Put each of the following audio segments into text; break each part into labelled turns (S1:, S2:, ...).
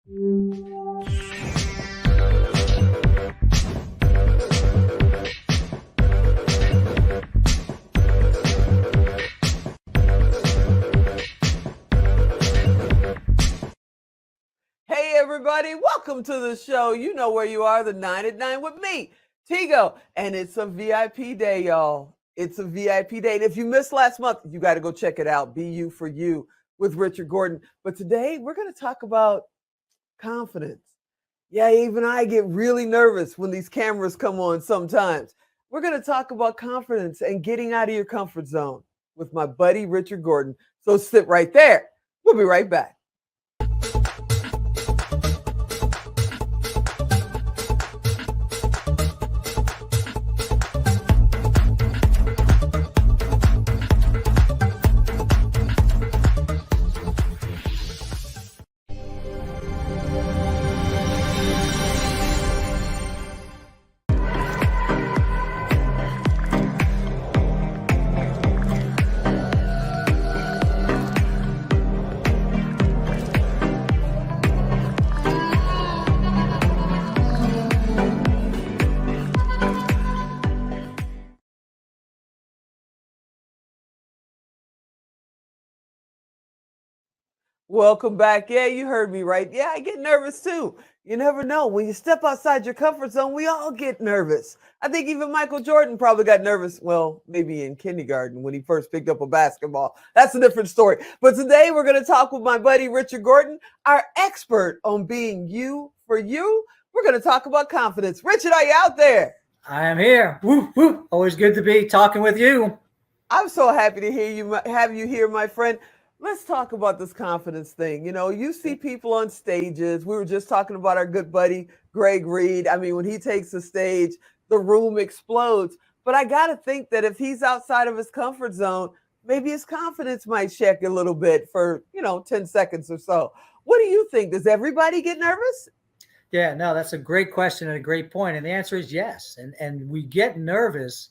S1: Hey everybody, welcome to the show. You know where you are, the 9 at 9 with me, Tigo. And it's a VIP day, y'all. It's a VIP day. And if you missed last month, you got to go check it out. Be You for You with Richard Gordon. But today we're going to talk about confidence. Yeah, even I get really nervous when these cameras come on sometimes. We're going to talk about confidence and getting out of your comfort zone with my buddy Richard Gordon. So sit right there. We'll be right back. Welcome back. Yeah, you heard me right. Yeah, I get nervous too. You never know. When you step outside your comfort zone, we all get nervous. I think even Michael Jordan probably got nervous. Well, maybe in kindergarten when he first picked up a basketball. That's a different story. But today we're going to talk with my buddy Richard Gordon, our expert on being you for you. We're going to talk about confidence. Richard, are you out there?
S2: I am here. Woo, woo. Always good to be talking with you.
S1: I'm so happy to have you here, my friend. Let's talk about this confidence thing. You know, you see people on stages. We were just talking about our good buddy, Greg Reed. I mean, when he takes the stage, the room explodes. But I got to think that if he's outside of his comfort zone, maybe his confidence might check a little bit for, 10 seconds or so. What do you think? Does everybody get nervous?
S2: Yeah, no, that's a great question and a great point. And the answer is yes. And we get nervous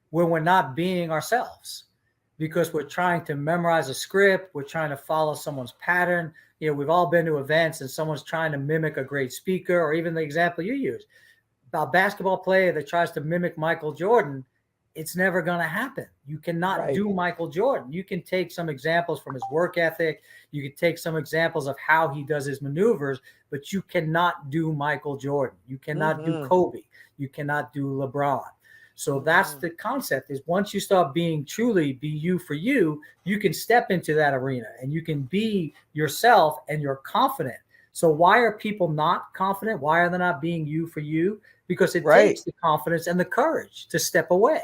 S2: when we're not being ourselves, because we're trying to memorize a script. We're trying to follow someone's pattern. You know, we've all been to events and someone's trying to mimic a great speaker, or even the example you use about basketball player that tries to mimic Michael Jordan. It's never going to happen. You cannot do Michael Jordan. You can take some examples from his work ethic. You can take some examples of how he does his maneuvers, but you cannot do Michael Jordan. You cannot do Kobe. You cannot do LeBron. So that's the concept, is once you start being truly be you for you, you can step into that arena and you can be yourself and you're confident. So why are people not confident? Why are they not being you for you? Because it takes the confidence and the courage to step away.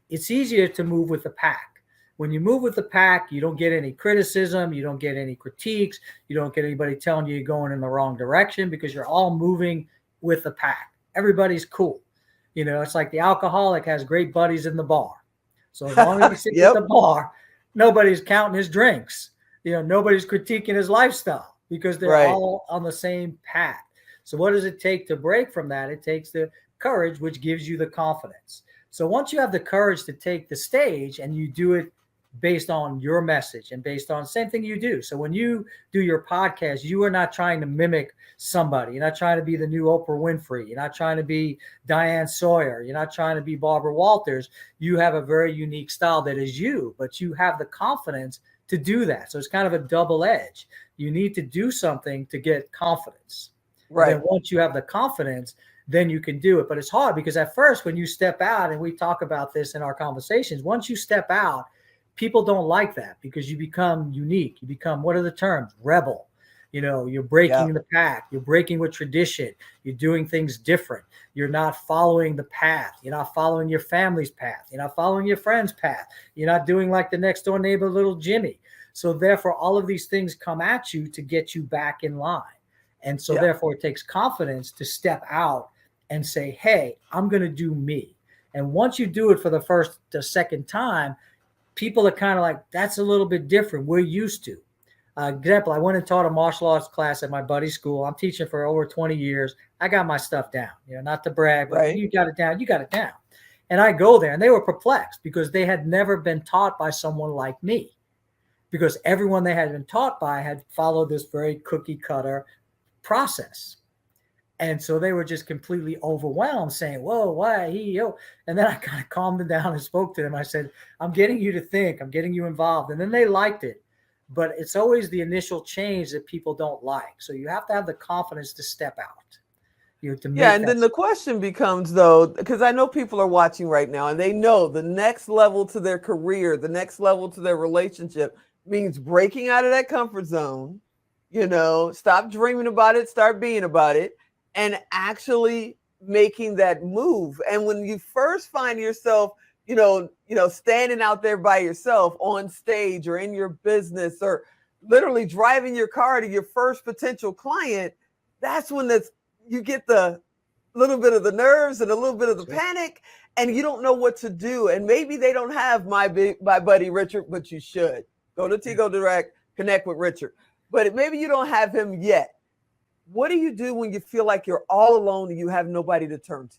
S2: It's easier to move with the pack. When you move with the pack, you don't get any criticism. You don't get any critiques. You don't get anybody telling you you're going in the wrong direction, because you're all moving with the pack. Everybody's cool. You know, it's like the alcoholic has great buddies in the bar. So as long as he sits at the bar, nobody's counting his drinks. You know, nobody's critiquing his lifestyle, because they're all on the same path. So what does it take to break from that? It takes the courage, which gives you the confidence. So once you have the courage to take the stage and you do it based on your message and based on same thing you do. So when you do your podcast, you are not trying to mimic somebody. You're not trying to be the new Oprah Winfrey. You're not trying to be Diane Sawyer. You're not trying to be Barbara Walters. You have a very unique style that is you, but you have the confidence to do that. So it's kind of a double edge. You need to do something to get confidence. Right. And then once you have the confidence, then you can do it. But it's hard, because at first when you step out, and we talk about this in our conversations, once you step out, people don't like that, because you become unique. You become, what are the terms? Rebel. You know, you're breaking the pack. You're breaking with tradition. You're doing things different. You're not following the path. You're not following your family's path. You're not following your friend's path. You're not doing like the next door neighbor, little Jimmy. So therefore, all of these things come at you to get you back in line. And so therefore, it takes confidence to step out and say, hey, I'm going to do me. And once you do it for the first or second time, people are kind of like, that's a little bit different. We're used to. Example, I went and taught a martial arts class at my buddy's school. I'm teaching for over 20 years. I got my stuff down, you know, not to brag, but you got it down. You got it down. And I go there and they were perplexed, because they had never been taught by someone like me, because everyone they had been taught by had followed this very cookie cutter process. And so they were just completely overwhelmed, saying, whoa, why, yo. And then I kind of calmed them down and spoke to them. I said, I'm getting you to think, I'm getting you involved. And then they liked it. But it's always the initial change that people don't like. So you have to have the confidence to step out.
S1: Yeah, and then the question becomes, though, because I know people are watching right now and they know the next level to their career, the next level to their relationship means breaking out of that comfort zone, stop dreaming about it, start being about it, and actually making that move. And when you first find yourself, standing out there by yourself on stage or in your business or literally driving your car to your first potential client, that's when you get the little bit of the nerves and a little bit of the panic, and you don't know what to do. And maybe they don't have my buddy Richard, but you should go to Tigo Direct, connect with Richard. But maybe you don't have him yet. What do you do when you feel like you're all alone and you have nobody to turn to?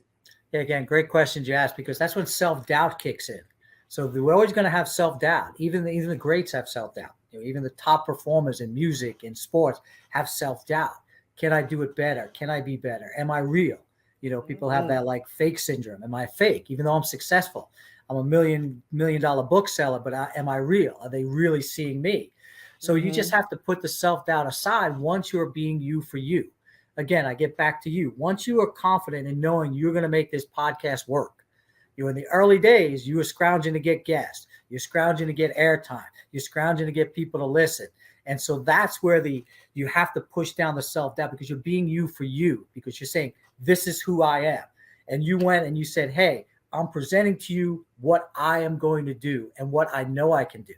S2: Yeah, again, great questions you asked, because that's when self-doubt kicks in. So we're always going to have self-doubt. Even the greats have self-doubt. Even the top performers in music, in sports, have self-doubt. Can I do it better? Can I be better? Am I real? People have that like fake syndrome. Am I fake? Even though I'm successful, I'm a $1 million bookseller, but am I real? Are they really seeing me? So you just have to put the self-doubt aside once you're being you for you. Again, I get back to you. Once you are confident in knowing you're going to make this podcast work, in the early days, you were scrounging to get guests. You're scrounging to get airtime. You're scrounging to get people to listen. And so that's where you have to push down the self-doubt, because you're being you for you, because you're saying, this is who I am. And you went and you said, hey, I'm presenting to you what I am going to do and what I know I can do.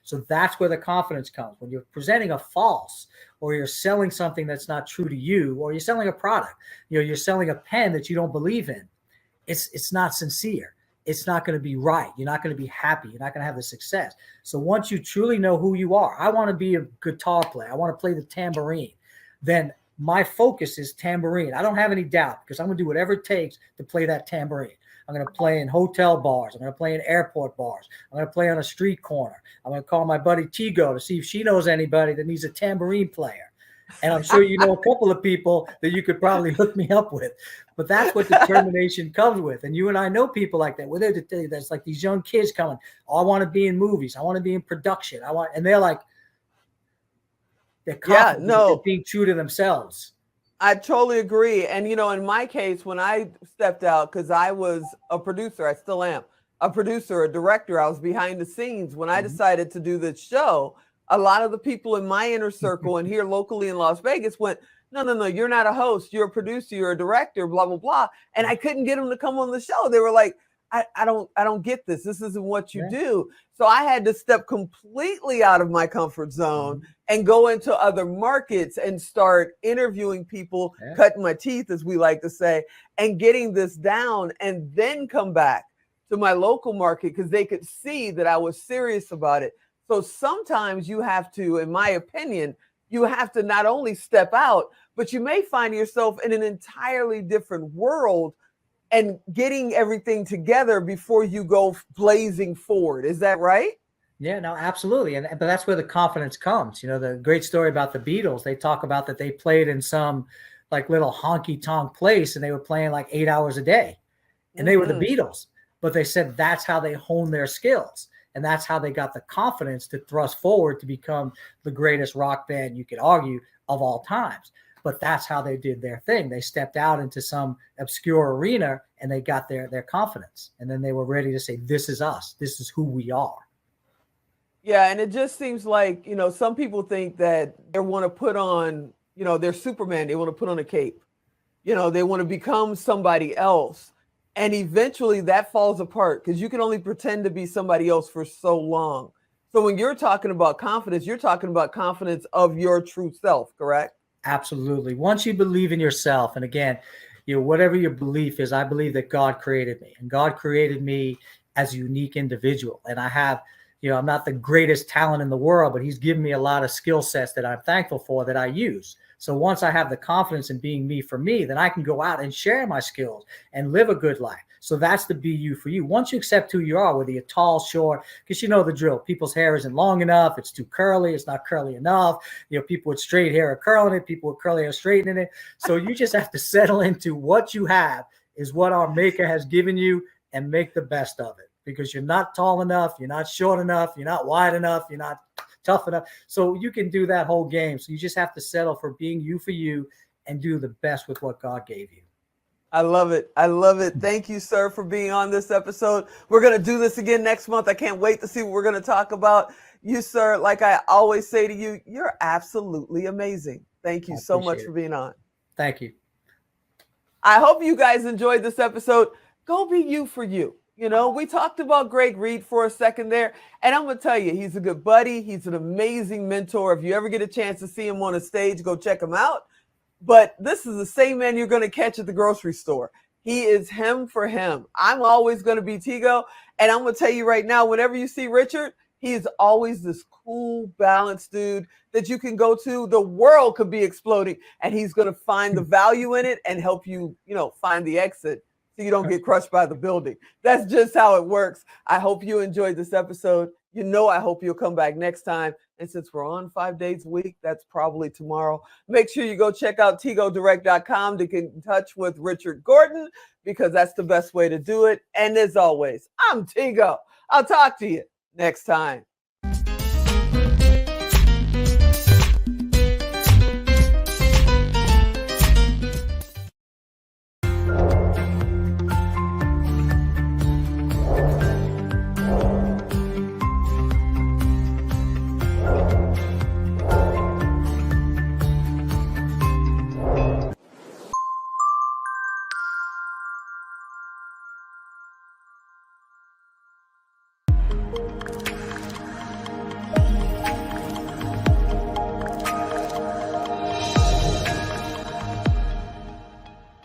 S2: So that's where the confidence comes. When you're presenting a false, or you're selling something that's not true to you, or you're selling a product, you're selling a pen that you don't believe in, it's not sincere. It's not going to be right. You're not going to be happy. You're not going to have the success. So once you truly know who you are, I want to be a guitar player, I want to play the tambourine, then my focus is tambourine. I don't have any doubt, because I'm going to do whatever it takes to play that tambourine. I'm going to play in hotel bars. I'm going to play in airport bars. I'm going to play on a street corner. I'm going to call my buddy Tigo to see if she knows anybody that needs a tambourine player. And I'm sure you know a couple of people that you could probably hook me up with. But that's what determination comes with. And you and I know people like that. Where there's like these young kids coming, oh, I want to be in movies. I want to be in production. And they're like, they're confident, they're being true to themselves.
S1: I totally agree. And, in my case, when I stepped out, because I was a producer, I still am a producer, a director, I was behind the scenes. When I decided to do this show, a lot of the people in my inner circle and here locally in Las Vegas went, no, you're not a host. You're a producer. You're a director, blah, blah, blah. And I couldn't get them to come on the show. They were like, I don't get this. This isn't what you do. So I had to step completely out of my comfort zone and go into other markets and start interviewing people, cutting my teeth, as we like to say, and getting this down, and then come back to my local market, because they could see that I was serious about it. So sometimes you have to, in my opinion, you have to not only step out, but you may find yourself in an entirely different world and getting everything together before you go blazing forward. Is that right?
S2: Yeah, no, absolutely. But that's where the confidence comes. The great story about the Beatles, they talk about that they played in some like little honky tonk place, and they were playing like 8 hours a day, and they were the Beatles. But they said that's how they honed their skills. And that's how they got the confidence to thrust forward to become the greatest rock band, you could argue, of all times. But that's how they did their thing. They stepped out into some obscure arena and they got their confidence. And then they were ready to say, this is us. This is who we are.
S1: Yeah. And it just seems like, some people think that they want to put on, they're Superman. They want to put on a cape. They want to become somebody else. And eventually that falls apart, because you can only pretend to be somebody else for so long. So when you're talking about confidence, you're talking about confidence of your true self, correct?
S2: Absolutely. Once you believe in yourself, and again, whatever your belief is, I believe that God created me, and God created me as a unique individual. And I have, I'm not the greatest talent in the world, but he's given me a lot of skill sets that I'm thankful for that I use. So once I have the confidence in being me for me, then I can go out and share my skills and live a good life. So that's the be you for you. Once you accept who you are, whether you're tall, short, because you know the drill. People's hair isn't long enough. It's too curly. It's not curly enough. People with straight hair are curling it. People with curly hair are straightening it. So you just have to settle into what you have is what our maker has given you and make the best of it, because you're not tall enough. You're not short enough. You're not wide enough. You're not tough enough. So you can do that whole game. So you just have to settle for being you for you and do the best with what God gave you.
S1: I love it. I love it. Thank you, sir, for being on this episode. We're going to do this again next month. I can't wait to see what we're going to talk about. You, sir, like I always say to you, you're absolutely amazing. Thank you so much for being on.
S2: Thank you.
S1: I hope you guys enjoyed this episode. Go be you for you. We talked about Greg Reid for a second there, and I'm going to tell you, he's a good buddy. He's an amazing mentor. If you ever get a chance to see him on a stage, go check him out. But this is the same man you're going to catch at the grocery store. He is him for him. I'm always going to be Tigo. And I'm going to tell you right now, whenever you see Richard, he is always this cool, balanced dude that you can go to. The world could be exploding, and he's going to find the value in it and help you, find the exit so you don't get crushed by the building. That's just how it works. I hope you enjoyed this episode. I hope you'll come back next time. And since we're on 5 days a week, that's probably tomorrow. Make sure you go check out TigoDirect.com to get in touch with Richard Gordon, because that's the best way to do it. And as always, I'm Tigo. I'll talk to you next time.